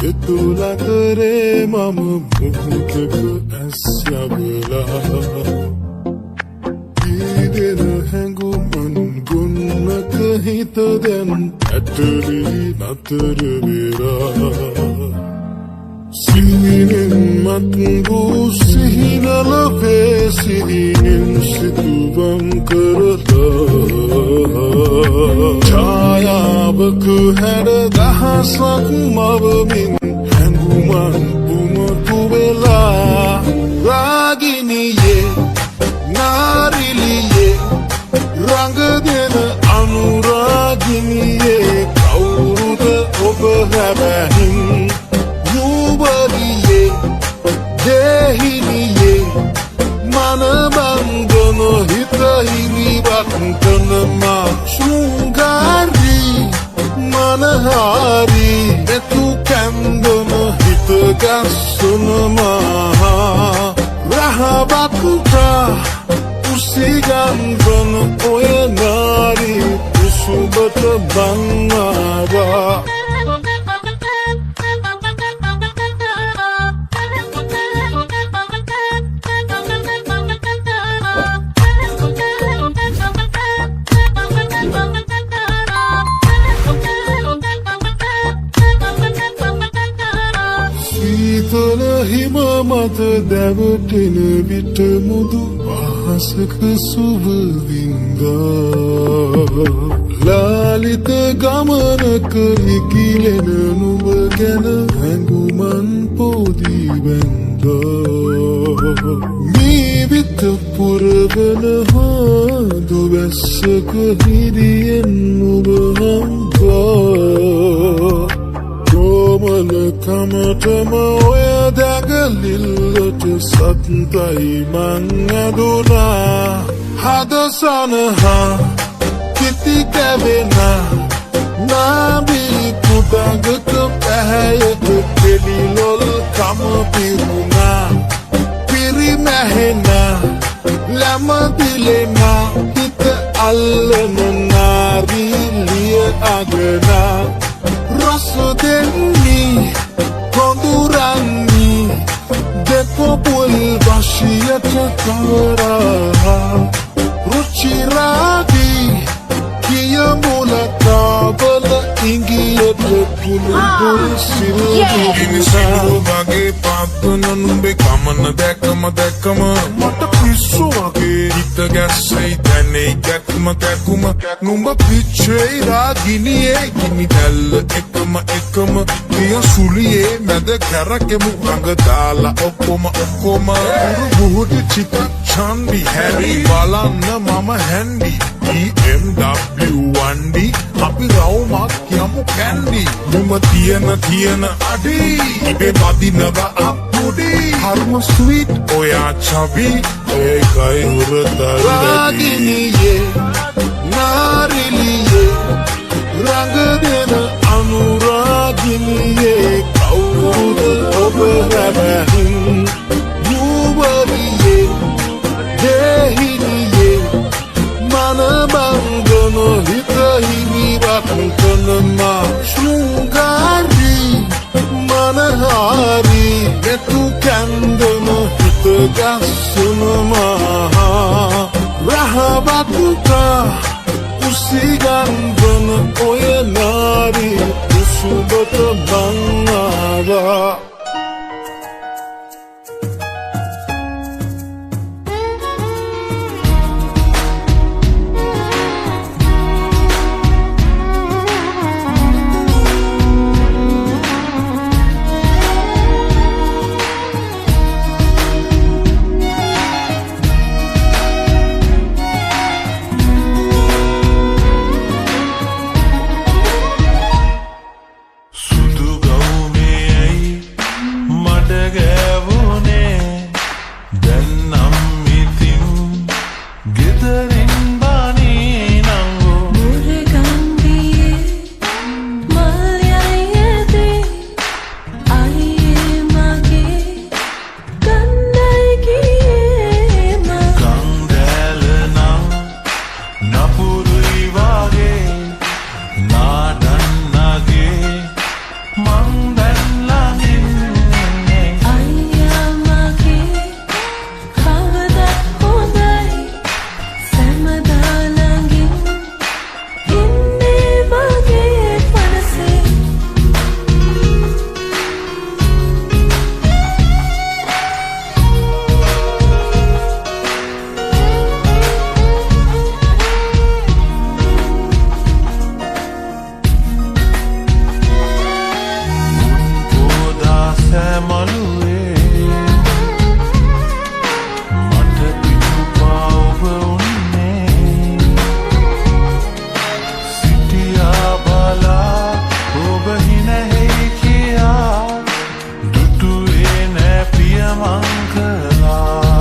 Itulah kere mama muhutku asyablah Idena hanguman gunna kahita dan aturi natarvera Sinin matgu sihinala pesinin situbam karala Chaya baku hada dahasak mavamin hanguman pumatu bela Ragini ye narili ye ranga dena anuragini ye kauruda obahabahin Yubari ye dehini ye manabangano hitahini bakantana ma shungari manahari etu kandana hitagasuna ma rahabakuta usigandana oya nari usubata bangaba Hima mata devatina vita mudu ahasaka suvavinda Lalita gamanaka ikilena nubagana hanguman podi benda Mi vita puravana hadu vesaka hidiyen nubahamba Komala kamatama oya dagalillata sattai mangaduna hadasana ha kiti kavena nabi kudagaka pahayaka kelilol kamapiruna piri mahena lama dilena hita allana nari liya agana Rasudeni kondurani depo pul bashiya chakara ruchiradi kiya mulaka bala ingiya pulul siru ini siru bage patuna numbe kamana dekama mata pisu age hita gasai dane kakuma numba pichei ragini e gini dal ekama kiya suliye mada karake muranga dala okoma buhudi chita chandi Harry balanna mama handy BMW 1D api rauma kiyamu candy muma tiyana adi ibe badinaga apudi harma sweet oya chabi ekai hurata ragini ye narili ye ranga dena anuragini ye kauruda obahabahin yubari ye dehini ye manabangano hitahini bakantana ma shungari manahari etu kandana hitagasuna ma rahabatuka usigandana oya nari usubata bangaba නපුරුයි වගේ නාඩන්නගේ මං දැන් ළඟින් ඉන්නේ. අයියා මගේ කවදත් හොඳයි සැමදා ළඟින් ඉන්නේ වගේ මනසේ. මලුවේ මට පිටුපා ඔබ උන්නේ. සිටියා බලා ඔබ හිනැහෙයි කියා දුටුවේ නෑ පිය මං කළා.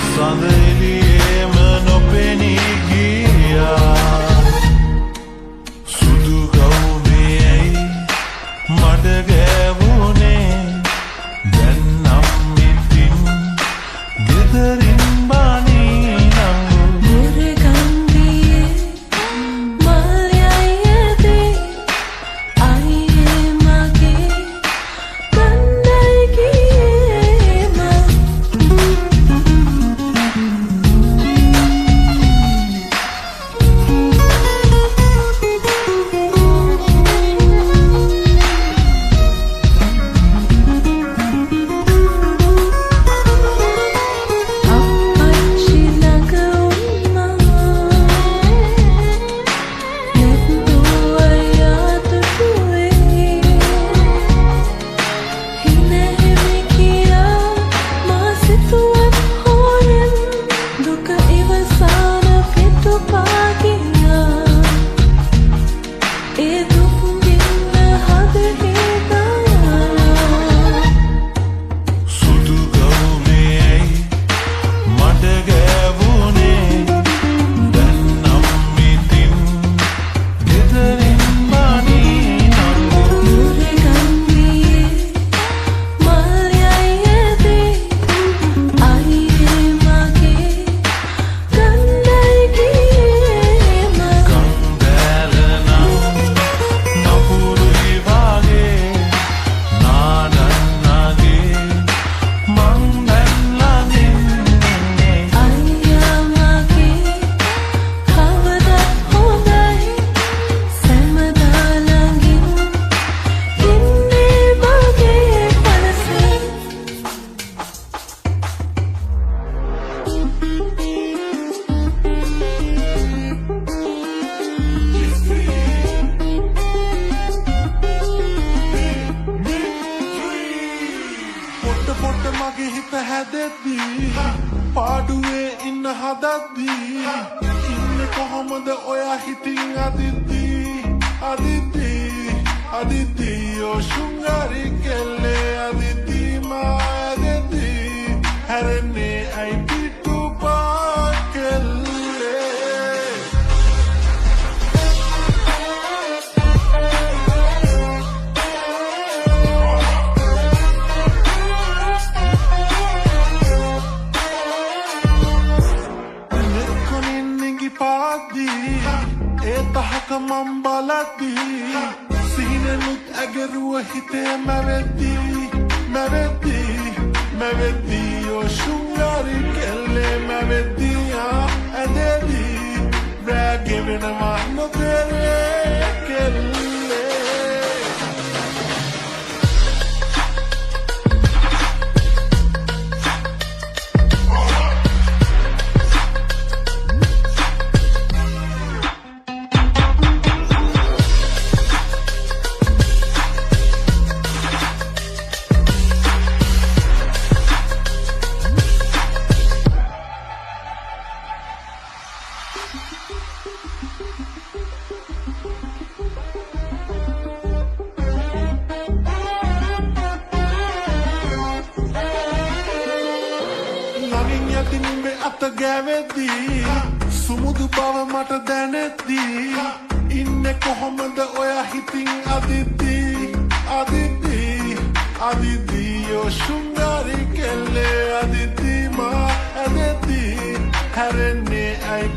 සඳ එළියේම නොපෙනී ගියා. සුදු ගවුමේ ඇයි මඩ ගෑවුනේ. දැන් නම් ඉතින් ගෙදරින් බානේ නංගු. මුරගන්දියේ මල් යයියදී අයියේ මගේ කණ්ඩායි ගියේ මං. අප්පච්චි ළඟ වුණා නෙත්තු අයියා දුටුවේ. හිනැහෙමි කියා මා සිතුවත් හොරෙන් දුක ඉවසාන පිටුපා ගියා. ඒ දුක් ගින්න හදේ දාලා. සුදු ගවුමේ ඇයි මඩ ගෑවුනේ. දැන් නම් ඉතින් ගෙදරින් බානේ නංගු. මුරගන්දියේ මල් යයියදී අයියේ මගේ කණ්ඩායි ගියේ මං. කංගෑලනම් නපුරුයි වගේ නාඩන්නගේ මං දැන් ළඟින් ඉන්නේ. අයියා මගේ කවදත් හොඳයි සැමදා ළඟින් ඉන්නේ වගේ මනසේ. පොට පොට මගේ හිත හැදෙද්දී පාඩුවේ ඉන්න හදද්දී ඉන්නේ කොහොමද ඔයා හිතින් අදිද්දී ඔ ශුංගාරි කෙල්ලේ අදිද්දී මා ඇදෙද්දී හැරෙන්නේ ඇයි පිටුපා කෙල්ලේ. නෙක්කොනින් නිගි පාද්දී ඒ තහක මම් බලද්දී සිහිනෙනුත් ඇගරුව හිතේ මැවෙද්දී ඔ ශුංගාරි කෙල්ලේ මැවෙද්දී ඇදෙදී රැගෙවෙනවා නොකරේ කෙල්ලේ. අත ගෑවෙද්දී සුමුදු බව මට දැනෙද්දී ඉන්නේ කොහොමද ඔයා හිතින් අදිද්දී ඔ ශුංගාරි කෙල්ලේ අදිද්දී මා ඇදෙද්දී හැරෙන්නේ ඇයි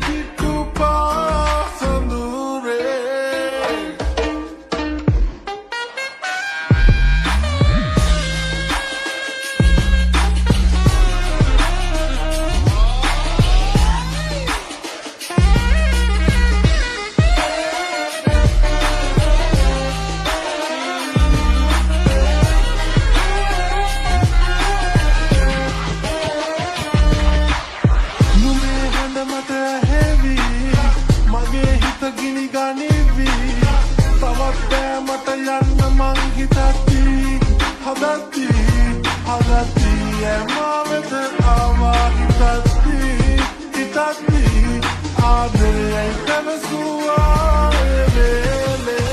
ගනිවි තවත් බෑමට යන්න මං හිතද්දී හදද්දී ඇමා වෙත ආවා හිතද්දී ආදරයයි පැවසුවා ඒ වේලේ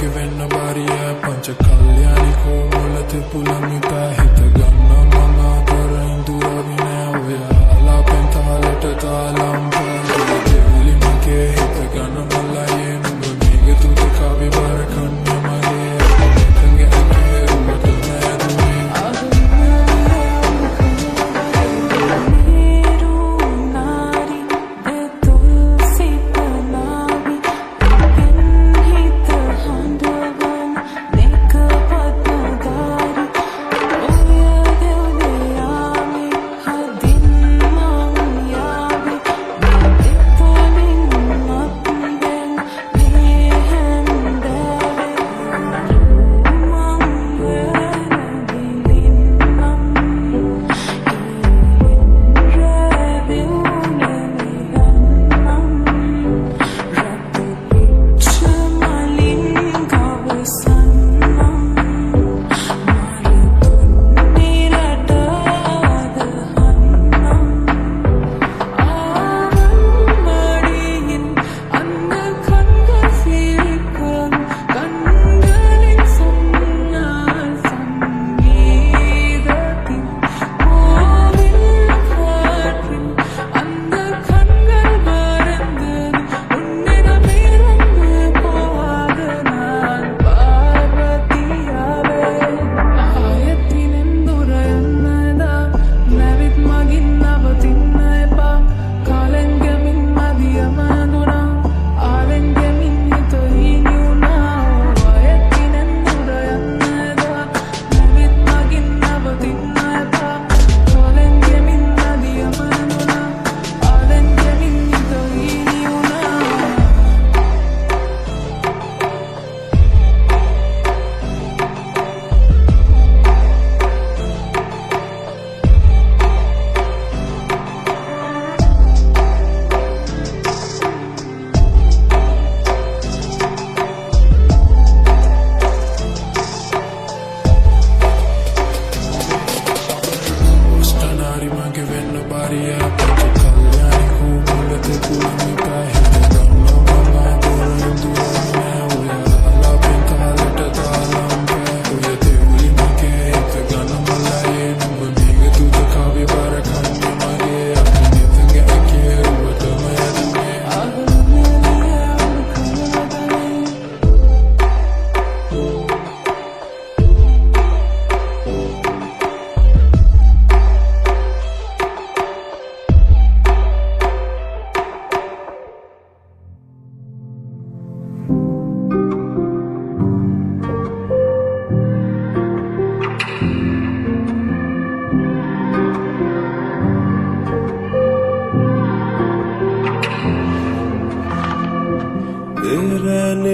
මගේ වෙන්න බාරිය පංච කල්යාණිකෝ මුලත පුලමි පැහිත ගන්න මම අතර ඉඳුරවි නෑ ඔයා පෙන්තාලට තාලම් පෙරලි මගේ හිත ගන්න මල්ලයේ නුඹ මේක තුත කවි බර කන්න මගේ තංගේ අකේ රුමට නෑදුවේ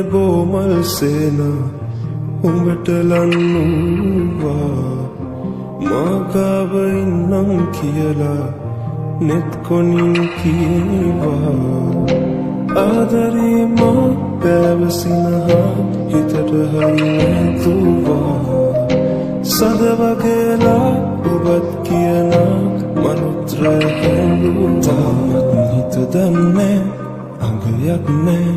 බෝමල් සේන උඹට ලන්නුවා මාගාව ඉන්නම් කියලා නෙත් කොනින් කීවා ආදරේ මා පැවසිනහා හිතට හයිනතුවා සද වගේලා ඔබත් කියන මනුත්‍ර හැලුවා හිත දන්නේ අඟයක් නෑ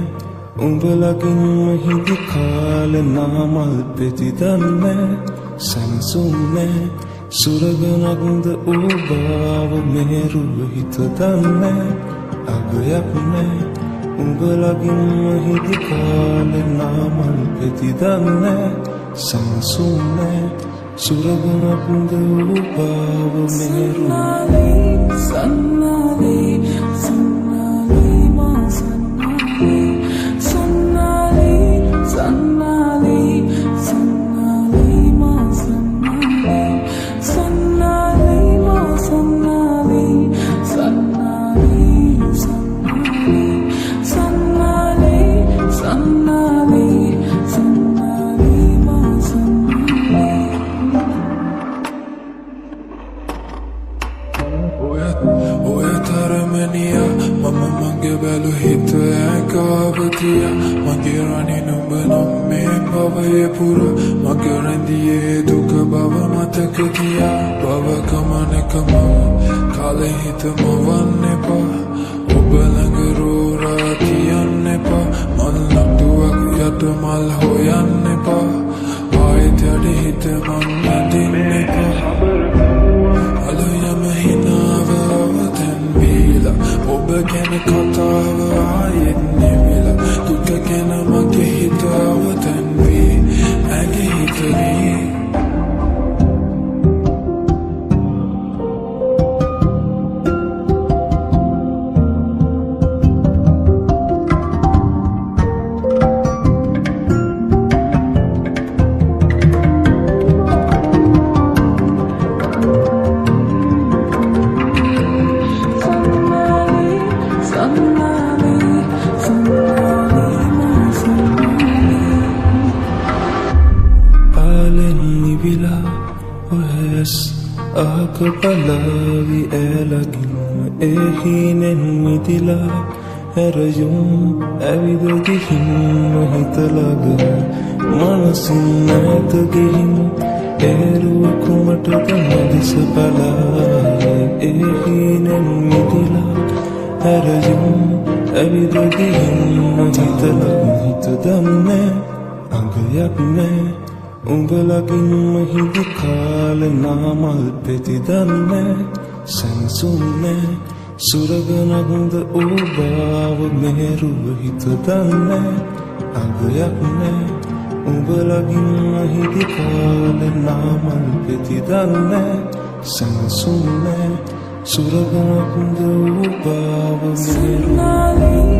උඹලගින්ම හිදි කාලෙ නාමල් පෙති දන්නේ සැනසුන්නේ සුරගනක්ද උබාව මේරුව හිත දන්නේ අගයක් නෑ උඹලගින්ම හිදි කාලෙ නාමල් පෙති දන්නේ සැනසුන්නේ සුරගනක්ද උබාව මේරුව මගේ රණි නුඹ නම් මේ භවයේ පුර මගේ රැඳියේ දුක බව මතක ගියා බව ගමනකම කාලේ හිතම වන්න එපා ඔබ ළඟ රෝරා කියන්න එපා මල් නටුවක් යට මල් හොයන්න එපා ආයෙත් යඩ හිත මං අඳින්න එපා අලයම හිනාව අවතැන් වීලා ඔබ ගැන කතාව ආයෙත් නෙවිලා දුක ගැන මගේ හිත අවතැන් වී ඇගේ හිත වී Akapalavi elagin ehinen midila herayum avidagihin mahitalaga manasin natagihin eruwa kumata madisa pala ehinen midila herayum avidagihin mahitalaga hitadanne angayak ne උඹලගින් මහිද කාල නාමල් පෙතිදන්නේ සංසුන්නේ සුරගනගුද ඕබාව මෙරුව හිතදන්නේ අගයක්නේ උඹලගින් මහිද කාල නාමල් පෙතිදන්නේ සංසුන්නේ සුරගනගුද ඕබාව මෙරුව